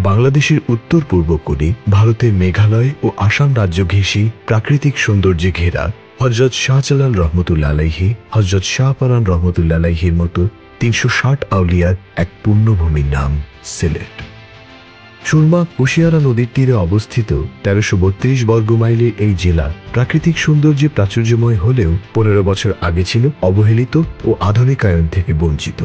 বাংলাদেশের উত্তর পূর্ব কোণে ভারতের মেঘালয় ও আসাম রাজ্য ঘেঁষে প্রাকৃতিক সৌন্দর্যে ঘেরা হযরত শাহজালাল রহমতুল্লাহ আলাইহি, হযরত শাহপরান রহমতুল্লাহ আলাইহির মতো ৩৬০ আউলিয়ার এক পুণ্যভূমির নাম সিলেট। সুরমা কুশিয়ারা নদীর তীরে অবস্থিত ১৩৩২ বর্গ মাইলের এই জেলা প্রাকৃতিক সৌন্দর্যে প্রাচুর্যময় হলেও ১৫ বছর আগে ছিল অবহেলিত ও আধুনিকায়ন থেকে বঞ্চিত।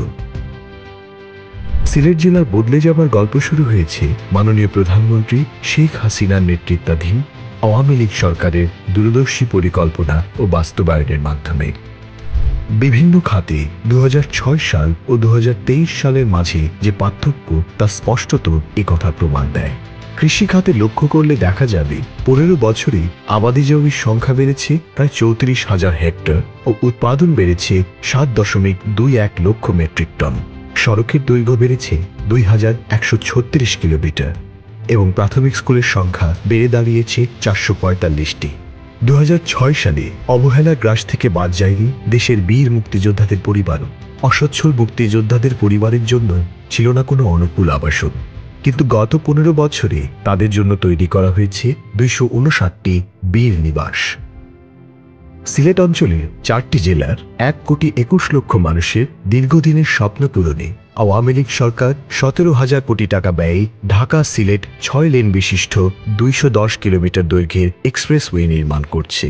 সিলেট জেলার বদলে যাবার গল্প শুরু হয়েছে মাননীয় প্রধানমন্ত্রী শেখ হাসিনার নেতৃত্বাধীন আওয়ামী লীগ সরকারের দূরদর্শী পরিকল্পনা ও বাস্তবায়নের মাধ্যমে। বিভিন্ন খাতে ২০০৬ সাল ও ২০২৩ সালের মাঝে যে পার্থক্য তা স্পষ্টত একথা প্রমাণ দেয়। কৃষি খাতে লক্ষ্য করলে দেখা যাবে ১৫ বছরে আবাদি জমির সংখ্যা বেড়েছে প্রায় ৩৪,০০০ হেক্টর ও উৎপাদন বেড়েছে ৭.২১ লক্ষ মেট্রিক টন। সড়কের দৈর্ঘ্য বেড়েছে ২,১৩৬ কিলোমিটার এবং প্রাথমিক স্কুলের সংখ্যা বেড়ে দাঁড়িয়েছে ৪৪৫টি। ২০০৬ সালে অবহেলার গ্রাস থেকে বাদ যায়নি দেশের বীর মুক্তিযোদ্ধাদের পরিবারও। অসচ্ছল মুক্তিযোদ্ধাদের পরিবারের জন্য ছিল না কোনো অনুকূল আবাসন, কিন্তু গত ১৫ বছরে তাদের জন্য তৈরি করা হয়েছে ২৫৯টি বীর নিবাস। সিলেট অঞ্চলের ৪টি জেলার ১,২১,০০,০০০ মানুষের দীর্ঘদিনের স্বপ্ন পূরণে আওয়ামী লীগ সরকার ১৭,০০০ কোটি টাকা ব্যয়ে ঢাকা সিলেট ৬ লেন বিশিষ্ট ২১০ কিলোমিটার দৈর্ঘ্যের এক্সপ্রেসওয়ে নির্মাণ করছে,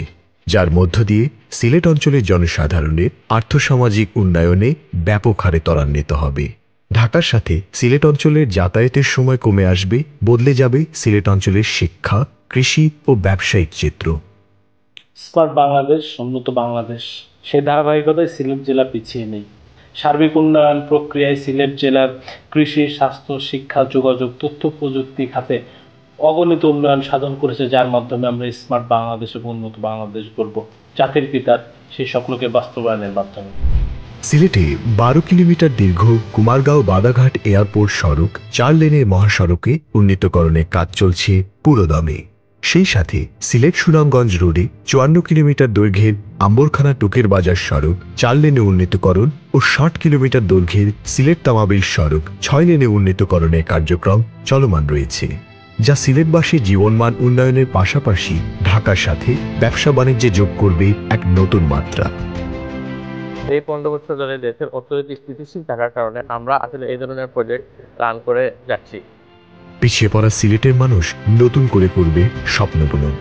যার মধ্য দিয়ে সিলেট অঞ্চলের জনসাধারণের আর্থসামাজিক উন্নয়নে ব্যাপক হারে ত্বরান্বিত হবে। ঢাকার সাথে সিলেট অঞ্চলের যাতায়াতের সময় কমে আসবে, বদলে যাবে সিলেট অঞ্চলের শিক্ষা, কৃষি ও ব্যবসায়িক চিত্র। স্মার্ট বাংলাদেশ, উন্নত বাংলাদেশ, সেই ধারাবাহিকতায় সিলেট জেলা পিছিয়ে নেই। সার্বিক উন্নয়ন প্রক্রিয়ায় সিলেট জেলার কৃষি, স্বাস্থ্য, শিক্ষা, যোগাযোগ, তথ্য প্রযুক্তি খাতে অগণিত উন্নয়ন সাধন করেছে, যার মাধ্যমে আমরা স্মার্ট বাংলাদেশ এবং উন্নত বাংলাদেশ গড়ব জাতির পিতার সেই স্বপ্নকে বাস্তবায়নের মাধ্যমে। সিলেটে ১২ কিলোমিটার দীর্ঘ কুমারগাঁও বাদাঘাট এয়ারপোর্ট সড়ক ৪ লেনের মহাসড়কে উন্নীতকরণের কাজ চলছে পুরোদমে। সেই সাথে সিলেট সুনামগঞ্জ রোডে ৫৪ কিলোমিটার দৈর্ঘ্যের আম্বরখানা টুকের বাজার সড়ক ৪ লেনে উন্নীতকরণ ও ৬০ কিলোমিটার দৈর্ঘ্যের সিলেট তামাবিল সড়ক ৬ লেনে উন্নীতকরণের কার্যক্রম চলমান রয়েছে, যা সিলেটবাসীর জীবনমান উন্নয়নের পাশাপাশি ঢাকার সাথে ব্যবসা বাণিজ্যে যোগ করবে এক নতুন মাত্রা। এই ১৫ বছর ধরে দেশের অর্থনৈতিক স্থিতিশীল থাকার কারণে আমরা আসলে এই ধরনের প্রজেক্ট রান করে যাচ্ছি। পিছিয়ে পড়া সিলেটের মানুষ নতুন করে করবে স্বপ্নপূরণ।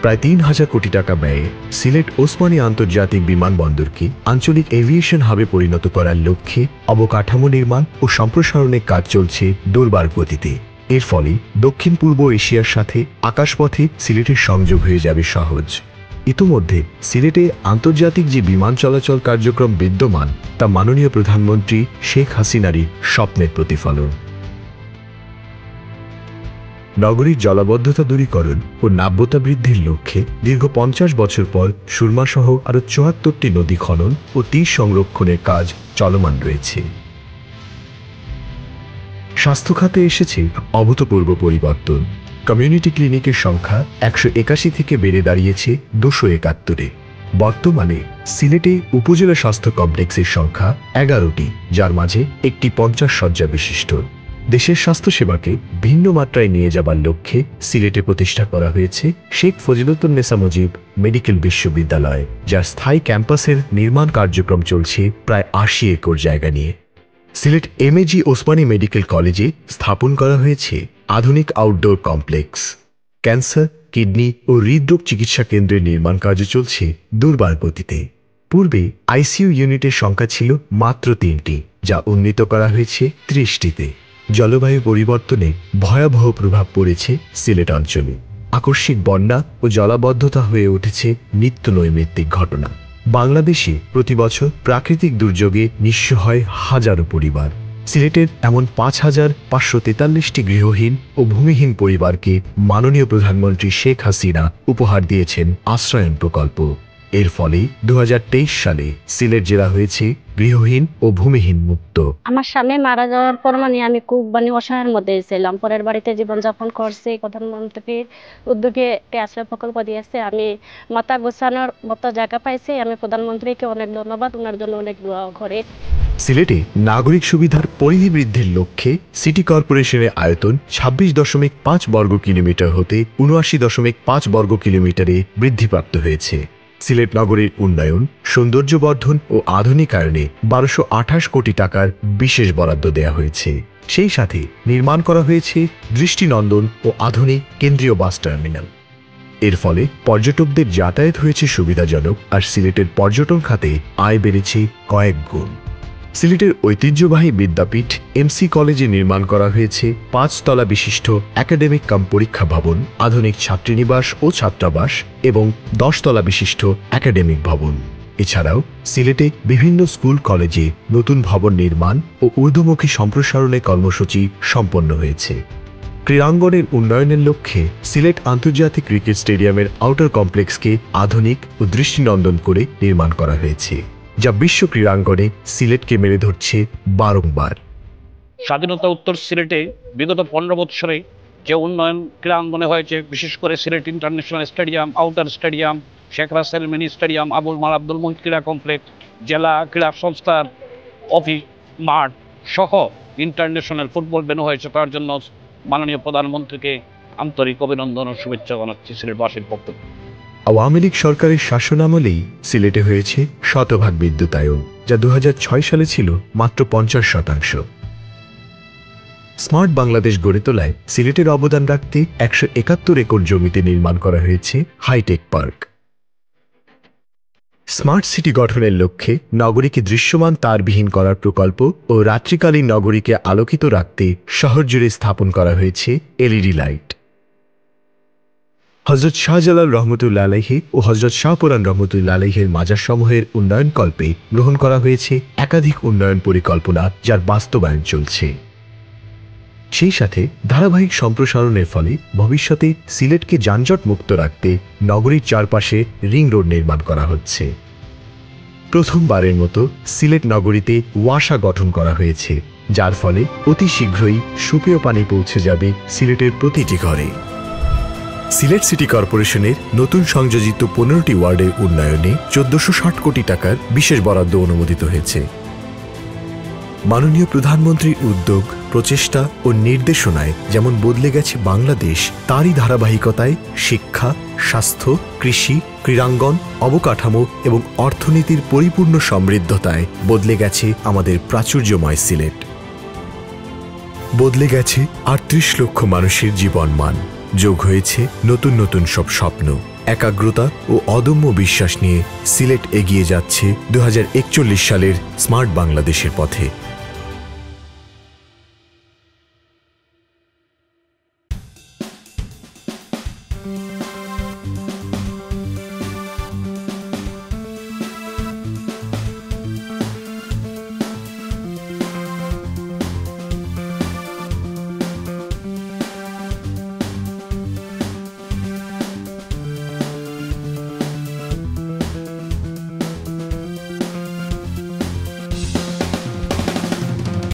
প্রায় ৩,০০০ কোটি টাকা ব্যয়ে সিলেট ওসমানী আন্তর্জাতিক বিমানবন্দরকে আঞ্চলিক এভিয়েশন হাবে পরিণত করার লক্ষ্যে অবকাঠামো নির্মাণ ও সম্প্রসারণের কাজ চলছে দুর্বার গতিতে। এর ফলে দক্ষিণ পূর্ব এশিয়ার সাথে আকাশপথে সিলেটের সংযোগ হয়ে যাবে সহজ। ইতোমধ্যে সিলেটে আন্তর্জাতিক যে বিমান চলাচল কার্যক্রম বিদ্যমান, তা মাননীয় প্রধানমন্ত্রী শেখ হাসিনারই স্বপ্নের প্রতিফলন। নগরীর জলাবদ্ধতা দূরীকরণ ও নাব্যতা বৃদ্ধির লক্ষ্যে দীর্ঘ ৫০ বছর পর সুরমা সহ আরও ৭৪টি নদী খনন ও তীর সংরক্ষণের কাজ চলমান রয়েছে। স্বাস্থ্য খাতে এসেছে অভূতপূর্ব পরিবর্তন। কমিউনিটি ক্লিনিকের সংখ্যা ১৮১ থেকে বেড়ে দাঁড়িয়েছে ২৭১-এ। বর্তমানে সিলেটে উপজেলা স্বাস্থ্য কমপ্লেক্সের সংখ্যা ১১টি, যার মাঝে একটি ৫০ শয্যা বিশিষ্ট। দেশের স্বাস্থ্যসেবাকে ভিন্ন মাত্রায় নিয়ে যাবার লক্ষ্যে সিলেটে প্রতিষ্ঠা করা হয়েছে শেখ ফজিলতুন্নেসা মুজিব মেডিকেল বিশ্ববিদ্যালয়, যার স্থায়ী ক্যাম্পাসের নির্মাণ কার্যক্রম চলছে প্রায় ৮০ একর জায়গা নিয়ে। সিলেট এমএজি ওসমানী মেডিকেল কলেজে স্থাপন করা হয়েছে আধুনিক আউটডোর কমপ্লেক্স। ক্যান্সার, কিডনি ও হৃদরোগ চিকিৎসা কেন্দ্রের নির্মাণ কাজ চলছে দুর্বার গতিতে। পূর্বে আইসিইউ ইউনিটের সংখ্যা ছিল মাত্র ৩টি, যা উন্নীত করা হয়েছে ৩০টিতে। জলবায়ু পরিবর্তনে ভয়াবহ প্রভাব পড়েছে সিলেট অঞ্চলে। আকস্মিক বন্যা ও জলাবদ্ধতা হয়ে উঠেছে নিত্য নৈমিত্তিক ঘটনা। বাংলাদেশে প্রতি বছর প্রাকৃতিক দুর্যোগে নিঃস্ব হয় হাজারো পরিবার। সিলেটের এমন ৫,৫৪৩টি গৃহহীন ও ভূমিহীন পরিবারকে মাননীয় প্রধানমন্ত্রী শেখ হাসিনা উপহার দিয়েছেন আশ্রয়ন প্রকল্প। এর ফলে ২০২৩ সালে সিলেট জেলা হয়েছে গৃহহীন ও ভূমিহীন মুক্ত। আমার স্বামী মারা যাওয়ার পর আমি খুব অসহায়ের মধ্যে ছিলাম। পরের বাড়িতে জীবনযাপন করছি। প্রধানমন্ত্রীর উদ্যোগে একটি আশ্রয় প্রকল্প দিয়েছে। আমি মাথা গোছানোর মতো জায়গা পাইছি। আমি প্রধানমন্ত্রীকে অনেক ধন্যবাদ, ওনার জন্য অনেক দোয়া করে। সিলেটে নাগরিক সুবিধার পরিধি বৃদ্ধির লক্ষ্যে সিটি কর্পোরেশনের আয়তন ২৬.৫ বর্গ কিলোমিটার হতে ৭৯.৫ বর্গ কিলোমিটারে বৃদ্ধিপ্রাপ্ত হয়েছে। সিলেট নগরীর উন্নয়ন, সৌন্দর্যবর্ধন ও আধুনিকায়নে ১২২৮ কোটি টাকার বিশেষ বরাদ্দ দেওয়া হয়েছে। সেই সাথে নির্মাণ করা হয়েছে দৃষ্টিনন্দন ও আধুনিক কেন্দ্রীয় বাস টার্মিনাল। এর ফলে পর্যটকদের যাতায়াত হয়েছে সুবিধাজনক, আর সিলেটের পর্যটন খাতে আয় বেড়েছে কয়েক গুণ। সিলেটের ঐতিহ্যবাহী বিদ্যাপীঠ এমসি কলেজে নির্মাণ করা হয়েছে ৫ তলা বিশিষ্ট একাডেমিক কাম পরীক্ষা ভবন, আধুনিক ছাত্রীনিবাস ও ছাত্রাবাস এবং ১০ তলা বিশিষ্ট একাডেমিক ভবন। এছাড়াও সিলেটে বিভিন্ন স্কুল কলেজে নতুন ভবন নির্মাণ ও ঊর্ধ্বমুখী সম্প্রসারণের কর্মসূচি সম্পন্ন হয়েছে। ক্রীড়াঙ্গনের উন্নয়নের লক্ষ্যে সিলেট আন্তর্জাতিক ক্রিকেট স্টেডিয়ামের আউটার কমপ্লেক্সকে আধুনিক ও দৃষ্টিনন্দন করে নির্মাণ করা হয়েছে, যা বিশ্ব ক্রীড়াঙ্গনে সিলেটকে মেলে ধরছে বারংবার। স্বাধীনতা উত্তর সিলেটে বিগত ১৫ বৎসরে যে উন্নয়ন ক্রীড়াঙ্গনে হয়েছে, বিশেষ করে Sylhet international stadium, outer stadium, Sheikh Russel mini stadium, Abul Mal Abdul Muhith ক্রীড়া কমপ্লেক্স, জেলা ক্রীড়া সংস্থার অফিস মাঠ সহ ইন্টারন্যাশনাল ফুটবল ভেন্যু হয়েছে। তার জন্য মাননীয় প্রধানমন্ত্রীকে আন্তরিক অভিনন্দন ও শুভেচ্ছা জানাচ্ছি সিলেটবাসীর পক্ষ থেকে। আওয়ামী লীগ সরকারের শাসনামলেই সিলেটে হয়েছে শতভাগ বিদ্যুতায়ন, যা ২০০৬ সালে ছিল মাত্র ৫০%। স্মার্ট বাংলাদেশ গড়ে তোলায় সিলেটের অবদান রাখতে ১৭১ একর জমিতে নির্মাণ করা হয়েছে হাইটেক পার্ক। স্মার্ট সিটি গঠনের লক্ষ্যে নগরীকে দৃশ্যমান তারবিহীন করার প্রকল্প ও রাত্রিকালীন নগরীকে আলোকিত রাখতে শহর জুড়ে স্থাপন করা হয়েছে এলইডি লাইট। হযরত শাহজালাল রহমতুল্লাহ আলাইহি ও হযরত শাহপুরান রহমতুল্লাহ আলাইহির মাজারসমূহের উন্নয়নকল্পে গ্রহণ করা হয়েছে একাধিক উন্নয়ন পরিকল্পনা, যার বাস্তবায়ন চলছে। সেই সাথে ধারাবাহিক সম্প্রসারণের ফলে ভবিষ্যতে সিলেটকে যানজট মুক্ত রাখতে নগরীর চারপাশে রিং রোড নির্মাণ করা হচ্ছে। প্রথমবারের মতো সিলেট নগরীতে ওয়াসা গঠন করা হয়েছে, যার ফলে অতি শীঘ্রই সুপেয় পানি পৌঁছে যাবে সিলেটের প্রতিটি ঘরে। সিলেট সিটি কর্পোরেশনের নতুন সংযোজিত ১৫টি ওয়ার্ডের উন্নয়নে ১৪৬০ কোটি টাকার বিশেষ বরাদ্দ অনুমোদিত হয়েছে। মাননীয় প্রধানমন্ত্রীর উদ্যোগ, প্রচেষ্টা ও নির্দেশনায় যেমন বদলে গেছে বাংলাদেশ, তারই ধারাবাহিকতায় শিক্ষা, স্বাস্থ্য, কৃষি, ক্রীড়াঙ্গন, অবকাঠামো এবং অর্থনীতির পরিপূর্ণ সমৃদ্ধতায় বদলে গেছে আমাদের প্রাচুর্যময় সিলেট। বদলে গেছে ৩৮ লক্ষ মানুষের জীবনমান, যোগ হয়েছে নতুন নতুন সব স্বপ্ন। একাগ্রতা ও অদম্য বিশ্বাস নিয়ে সিলেট এগিয়ে যাচ্ছে ২০৪১ সালের স্মার্ট বাংলাদেশের পথে।